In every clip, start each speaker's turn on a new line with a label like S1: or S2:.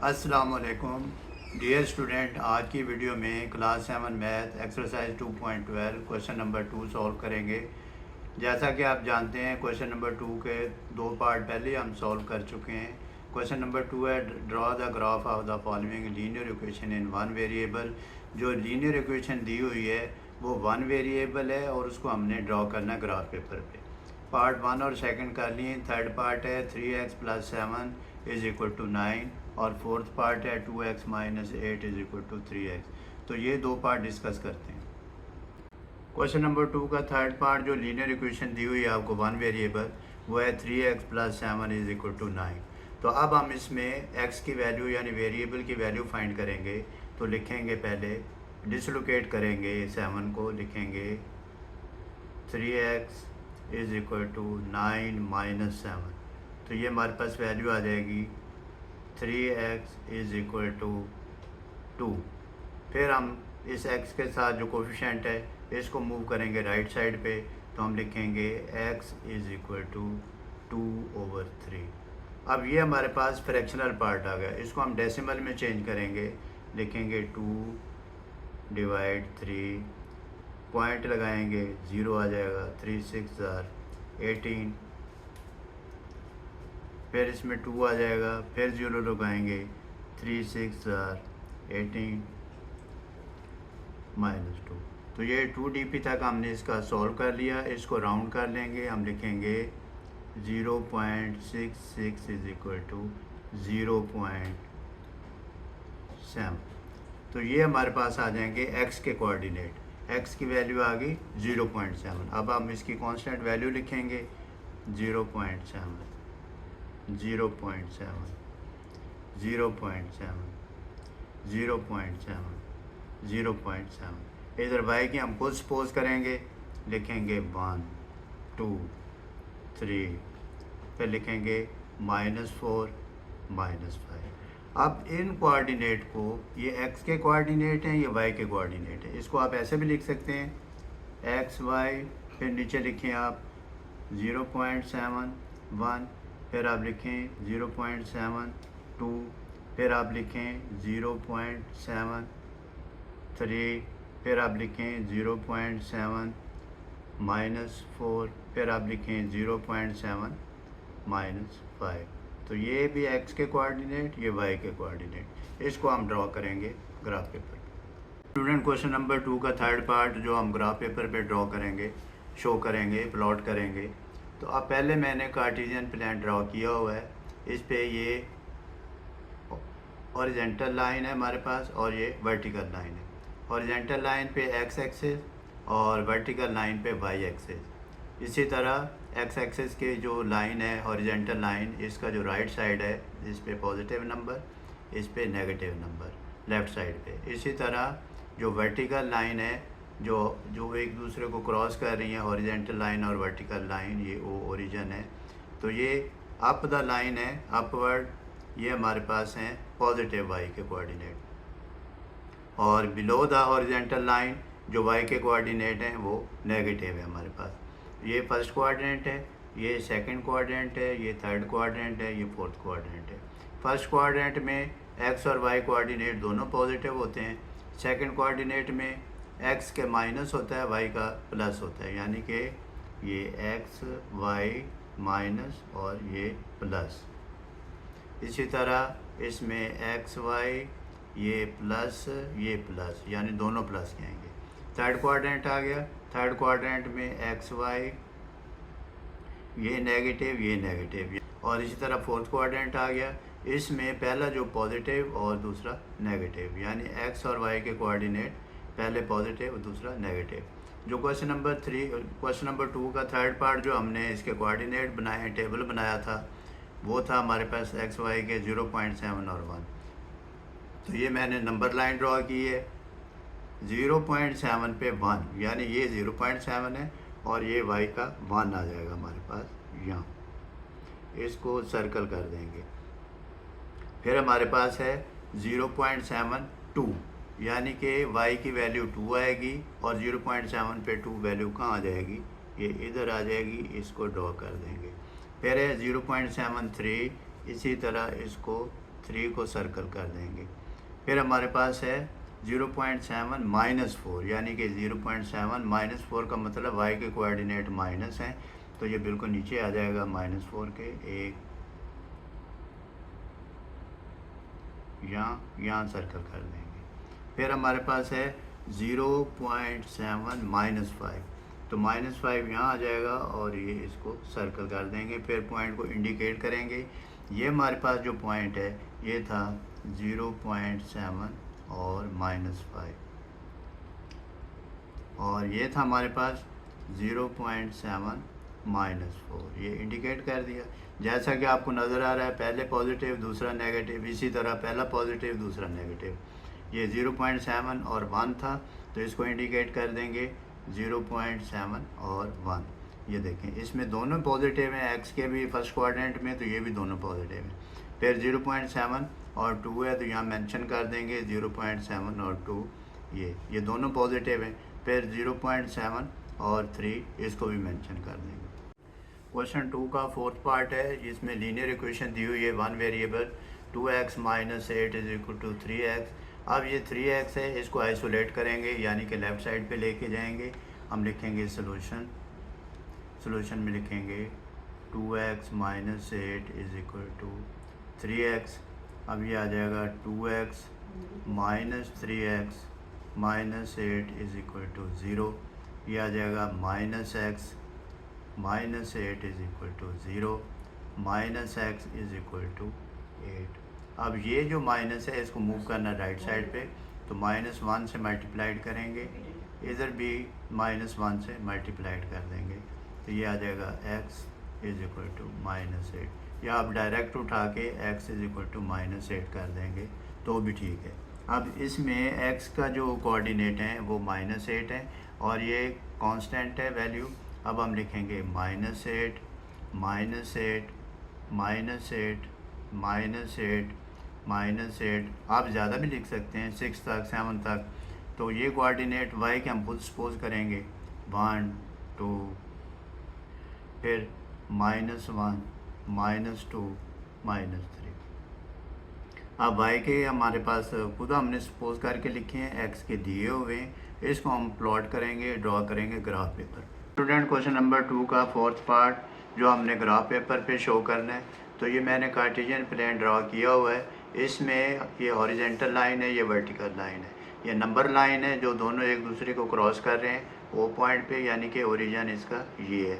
S1: अस्सलाम वालेकुम dear student. आज की वीडियो में class 7 math exercise 2.12 question number 2 solve करेंगे। जैसा कि आप जानते हैं क्वेश्चन नंबर 2 के दो पार्ट पहले हम सॉल्व कर चुके हैं। क्वेश्चन नंबर 2 है draw the graph of the following linear equation in one variable. जो लीनियर इक्वेशन दी हुई है वो वन वेरिएबल है और उसको हमने ड्रॉ करना है ग्राफ पेपर पे। पार्ट 1 और सेकंड कर लिए। थर्ड पार्ट है 3x + 7 = 9 और फोर्थ पार्ट है 2x - 8 = 3x। तो ये दो पार्ट डिस्कस करते हैं। क्वेश्चन नंबर 2 का थर्ड पार्ट जो लीनियर इक्वेशन दी हुई है आपको वन वेरिएबल, वो है 3x + 7 = 9। तो अब हम इसमें x की वैल्यू यानी वेरिएबल की वैल्यू फाइंड करेंगे। तो लिखेंगे, पहले डिसलोकेट करेंगे 7 को, लिखेंगे 3x = 9 - 7। तो ये हमारे पास वैल्यू आ जाएगी 3x = 2। फिर हम इस x के साथ जो कोफिशेंट है इसको मूव करेंगे राइट साइड पे। तो हम लिखेंगे x = 2/3। अब ये हमारे पास फ्रैक्शनल पार्ट आ गया, इसको हम डेसिमल में चेंज करेंगे। लिखेंगे 2/3, पॉइंट लगाएंगे, 0 आ जाएगा, 3 × 6 = 18। फिर इसमें 2 आ जाएगा, फिर 0 लगाएंगे, 3 × 6 = 18 - 2। तो ये 2 dp तक हमने इसका सॉल्व कर लिया। इसको राउंड कर लेंगे, हम लिखेंगे 0.66 = 0.7। तो ये हमारे पास आ जाएंगे x के कोऑर्डिनेट। x की वैल्यू आ गई 0.7। अब हम इसकी कांस्टेंट वैल्यू लिखेंगे 0.7, 0.7, 0.7, 0.7, 0.7। इधर y की हम खुद सपोज करेंगे, लिखेंगे 1, 2, 3, फिर लिखेंगे -4, -5। अब इन कोऑर्डिनेट को, ये x के कोऑर्डिनेट हैं, ये y के कोऑर्डिनेट हैं, इसको आप ऐसे भी लिख सकते हैं x, y, फिर नीचे लिखें आप 0.7, 1, फिर आप लिखें 0.7, 2, फिर आप लिखें 0.7, 3, फिर आप लिखें 0.7, -4, फिर आप लिखें 0.7, -5। तो ये भी x के कोऑर्डिनेट, ये y के कोऑर्डिनेट। इसको हम ड्रॉ करेंगे ग्राफ पेपर पे। स्टूडेंट, क्वेश्चन नंबर 2 का थर्ड पार्ट जो हम ग्राफ पेपर पे ड्रॉ करेंगे, शो करेंगे, प्लॉट करेंगे। तो अब पहले मैंने कार्टेशियन प्लान ड्रॉ किया हुआ है। इस पे ये हॉरिजॉन्टल लाइन है हमारे पास और ये वर्टिकल लाइन है। हॉरिजॉन्टल लाइन पे x एक्सिस और वर्टिकल लाइन पे y एक्सिस। इसी तरह x एक्सिस की जो लाइन है हॉरिजॉन्टल लाइन, इसका जो राइट साइड है इस पे पॉजिटिव नंबर, इस पे नेगेटिव नंबर लेफ़्ट साइड पे। इसी तरह जो वर्टिकल लाइन है जो एक दूसरे को क्रॉस कर रही है, हॉरिजॉन्टल लाइन और वर्टिकल लाइन, ये ओ ओरिजिन है। तो ये अप द लाइन है, अपवर्ड, ये हमारे पास हैं पॉजिटिव y के कोऑर्डिनेट। और बिलो द हॉरिजॉन्टल लाइन जो y के कोऑर्डिनेट हैं वो नेगेटिव है हमारे पास। ये फर्स्ट कोऑर्डिनेट है, ये सेकंड कोऑर्डिनेट है, ये थर्ड कोऑर्डिनेट है, ये फोर्थ कोऑर्डिनेट है। फर्स्ट कोऑर्डिनेट में x और y कोऑर्डिनेट दोनों पॉजिटिव होते हैं। सेकंड कोऑर्डिनेट में x के माइनस होता है, y का प्लस होता है, यानी कि ये x, y माइनस और ये प्लस। इसी तरह इसमें x, y, ये प्लस, ये प्लस, यानी दोनों प्लस के आएंगे। थर्ड क्वाड्रेंट आ गया। थर्ड क्वाड्रेंट में x, y, ये नेगेटिव, ये नेगेटिव। और इसी तरह फोर्थ क्वाड्रेंट आ गया। इसमें पहला जो पॉजिटिव और दूसरा नेगेटिव, यानी x और y के कोऑर्डिनेट पहले पॉजिटिव और दूसरा नेगेटिव। जो क्वेश्चन नंबर 2 का थर्ड पार्ट जो हमने इसके कोऑर्डिनेट बनाए, टेबल बनाया था, वो था हमारे पास x, y के 0.7 और 1। तो ये मैंने नंबर लाइन ड्रॉ की है 0.7 पे 1, यानी ये 0.7 है और ये y का 1 आ जाएगा हमारे पास यहाँ। इसको सर्कल कर देंगे। फिर हमारे पास है 0.72, यानी कि y की वैल्यू 2 आएगी और 0.7 पे 2 वैल्यू कहाँ आ जाएगी, ये इधर आ जाएगी। इसको ड्रॉ कर देंगे। फिर है 0.73, इसी तरह इसको 3 को सर्कल कर देंगे। फिर हमारे पास है 0.7 -4, यानी कि 0.7 -4 का मतलब y के कोऑर्डिनेट माइनस हैं, तो ये बिल्कुल नीचे आ जाएगा -4 के। एक यहाँ सर्कल कर देंगे। फिर हमारे पास है 0.7 -5, तो -5 यहाँ आ जाएगा और ये इसको सर्कल कर देंगे। फिर पॉइंट को इंडिकेट करेंगे। ये हमारे पास जो पॉइंट है ये था 0.7 और -5, और ये था हमारे पास 0.7 -4, ये इंडिकेट कर दिया। जैसा कि आपको नज़र आ रहा है, पहले पॉजिटिव दूसरा नेगेटिव, इसी तरह पहला पॉजिटिव दूसरा नेगेटिव। ये 0.7 और 1 था, तो इसको इंडिकेट कर देंगे 0.7 और 1। ये देखें, इसमें दोनों पॉजिटिव हैं, एक्स के भी फर्स्ट क्वाड्रेंट में, तो ये भी दोनों पॉजिटिव हैं। फिर 0.7 और 2 है, तो यहाँ मेंशन कर देंगे 0.7 और 2, ये दोनों पॉजिटिव हैं। फिर 0.7 और 3, इसको भी मेंशन कर देंगे। क्वेश्चन 2 का फोर्थ पार्ट है, जिसमें लीनियर इक्वेशन दी हुई है, वन वेरिएबल 2x - 8 = 3x। अब ये 3x है, इसको आइसोलेट करेंगे, यानी कि लेफ़्ट साइड पे लेके जाएंगे। हम लिखेंगे सोल्यूशन में लिखेंगे 2x - 8 = 3x। अब ये आ जाएगा 2x - 3x - 8 = 0। ये आ जाएगा -x - 8 = 0, -x = 8। अब ये जो माइनस है, इसको मूव करना राइट साइड पे, तो -1 से मल्टीप्लाइड करेंगे, इधर भी -1 से मल्टीप्लाइड कर देंगे, तो ये आ जाएगा x = -8। या आप डायरेक्ट उठा के x = -8 कर देंगे तो भी ठीक है। अब इसमें x का जो कोऑर्डिनेट है वो -8 है, और ये कांस्टेंट है वैल्यू। अब हम लिखेंगे -8 -8 -8 -8। आप ज़्यादा भी लिख सकते हैं, 6 तक 7 तक। तो ये कोऑर्डिनेट y के हम खुद सपोज करेंगे 1 2, फिर -1 -2 -3। अब y के हमारे पास खुद हमने सपोज करके लिखे हैं, x के दिए हुए हैं, इसको हम प्लॉट करेंगे, ड्रॉ करेंगे graph paper. Student, question number 2 का फोर्थ पार्ट जो हमने ग्राफ पेपर पे शो करना है, तो ये मैंने कार्टेशियन प्लेन ड्रॉ किया हुआ है। इसमें ये हॉरिजेंटल लाइन है, ये वर्टिकल लाइन है, ये नंबर लाइन है जो दोनों एक दूसरे को क्रॉस कर रहे हैं वो पॉइंट पे, यानी कि ओरिजिन इसका ये है।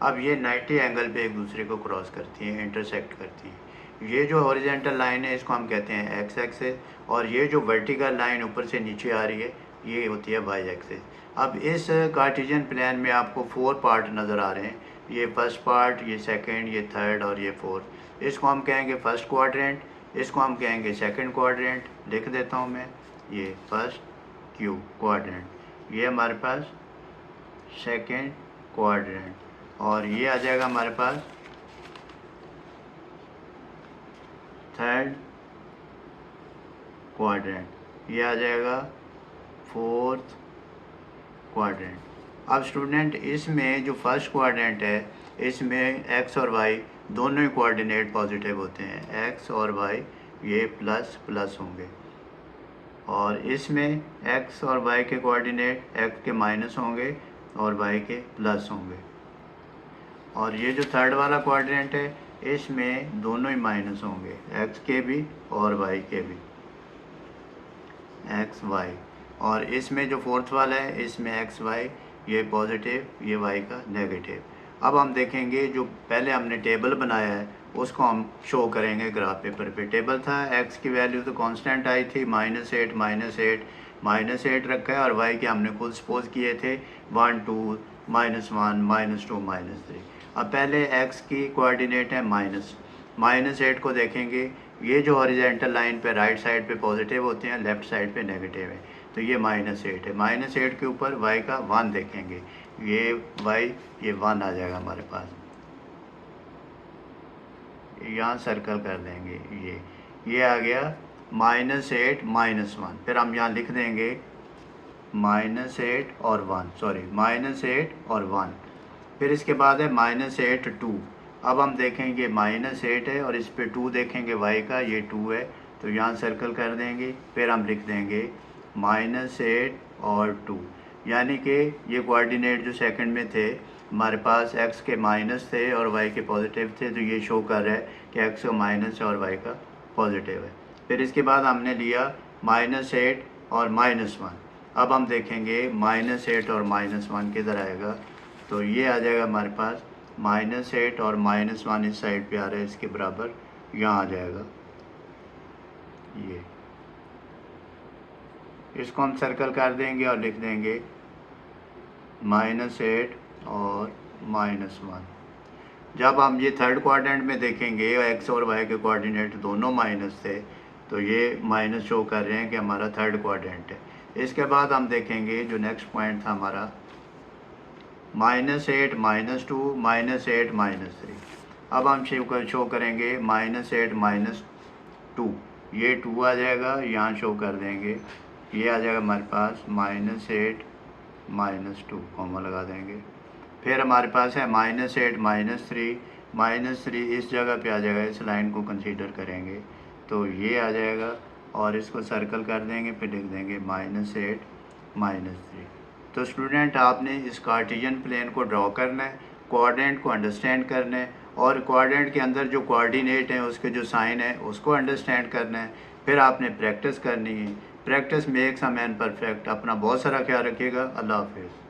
S1: अब ये 90 एंगल पे एक दूसरे को क्रॉस करती हैं, इंटरसेक्ट करती हैं। ये जो हॉरिजेंटल लाइन है, इसको हम कहते हैं एक्स एक्सिस, और ये जो वर्टिकल लाइन ऊपर से नीचे आ रही है, ये होती है वाई एक्सिस। अब इस कार्टेशियन प्लेन में आपको 4 पार्ट नज़र आ रहे हैं, ये फर्स्ट पार्ट, ये सेकंड, ये थर्ड और ये फोर्थ। इसको हम कहेंगे फर्स्ट क्वाड्रेंट, इसको हम कहेंगे सेकंड क्वाड्रेंट। लिख देता हूँ मैं, ये फर्स्ट क्वाड्रेंट, ये हमारे पास सेकंड क्वाड्रेंट, और ये आ जाएगा हमारे पास थर्ड क्वाड्रेंट, ये आ जाएगा फोर्थ क्वाड्रेंट। अब स्टूडेंट, इसमें जो फर्स्ट क्वाड्रेंट है, इसमें एक्स और वाई दोनों ही कोऑर्डिनेट पॉजिटिव होते हैं। एक्स और वाई ये प्लस प्लस होंगे, और इसमें एक्स और वाई के कोऑर्डिनेट एक्स के माइनस होंगे और वाई के प्लस होंगे। और ये जो थर्ड वाला क्वाड्रेंट है, इसमें दोनों ही माइनस होंगे, एक्स के भी और वाई के भी, एक्स वाई। और इसमें जो फोर्थ वाला है, इसमें एक्स वाई ये पॉजिटिव, ये वाई का नेगेटिव। अब हम देखेंगे, जो पहले हमने टेबल बनाया है उसको हम शो करेंगे ग्राफ पेपर पे। टेबल था, एक्स की वैल्यू तो कांस्टेंट आई थी -8 -8 रखा है, और वाई के हमने खुद सपोज किए थे 1 2 -1 -2 -3। अब पहले एक्स की कोऑर्डिनेट है -8 को देखेंगे, ये जो हॉरिजेंटल लाइन पे राइट साइड पे पॉजिटिव होते हैं, लेफ़्ट साइड पे नेगेटिव है, तो ये -8 है। -8 के ऊपर y का 1 देखेंगे, ये y ये 1 आ जाएगा हमारे पास, यहाँ सर्कल कर देंगे, ये आ गया -8 -1। फिर हम यहाँ लिख देंगे -8 और 1, सॉरी -8 और 1। फिर इसके बाद है -8 2, अब हम देखेंगे -8 है और इस पे 2 देखेंगे y का, ये 2 है तो यहाँ सर्कल कर देंगे। फिर हम लिख देंगे -8 और 2, यानी कि ये कोऑर्डिनेट जो सेकंड में थे हमारे पास x के माइनस थे और y के पॉजिटिव थे, तो ये शो कर रहा है कि x का माइनस है और y का पॉजिटिव है। फिर इसके बाद हमने लिया -8 और -1। अब हम देखेंगे -8 और -1 किधर आएगा, तो ये आ जाएगा हमारे पास -8 और -1 इस साइड पे आ रहा है, इसके बराबर यहाँ आ जाएगा। ये इसको हम सर्कल कर देंगे और लिख देंगे -8 और -1। जब हम ये थर्ड क्वाड्रेंट में देखेंगे एक्स और वाई के कोऑर्डिनेट दोनों माइनस थे, तो ये माइनस शो कर रहे हैं कि हमारा थर्ड क्वाड्रेंट है। इसके बाद हम देखेंगे जो नेक्स्ट पॉइंट था हमारा -8 -2 -8 -3। अब हम शो करेंगे -8 -2, ये 2 आ जाएगा, यहाँ शो कर देंगे, ये आ जाएगा हमारे पास -8 -2, कॉमा लगा देंगे। फिर हमारे पास है -8 -3 इस जगह पे आ जाएगा, इस लाइन को कंसीडर करेंगे तो ये आ जाएगा और इसको सर्कल कर देंगे, फिर लिख देंगे -8 -3। तो स्टूडेंट आपने इस कार्टेशियन प्लेन को ड्रॉ करना है, कोऑर्डिनेट को अंडरस्टैंड करना है और कोऑर्डिनेट के अंदर जो कोऑर्डिनेट हैं उसके जो साइन है उसको अंडरस्टैंड करना है। फिर आपने प्रैक्टिस करनी है। Practice makes a man perfect. अपना बहुत सारा ख्याल रखिएगा। अल्लाह हाफिज़।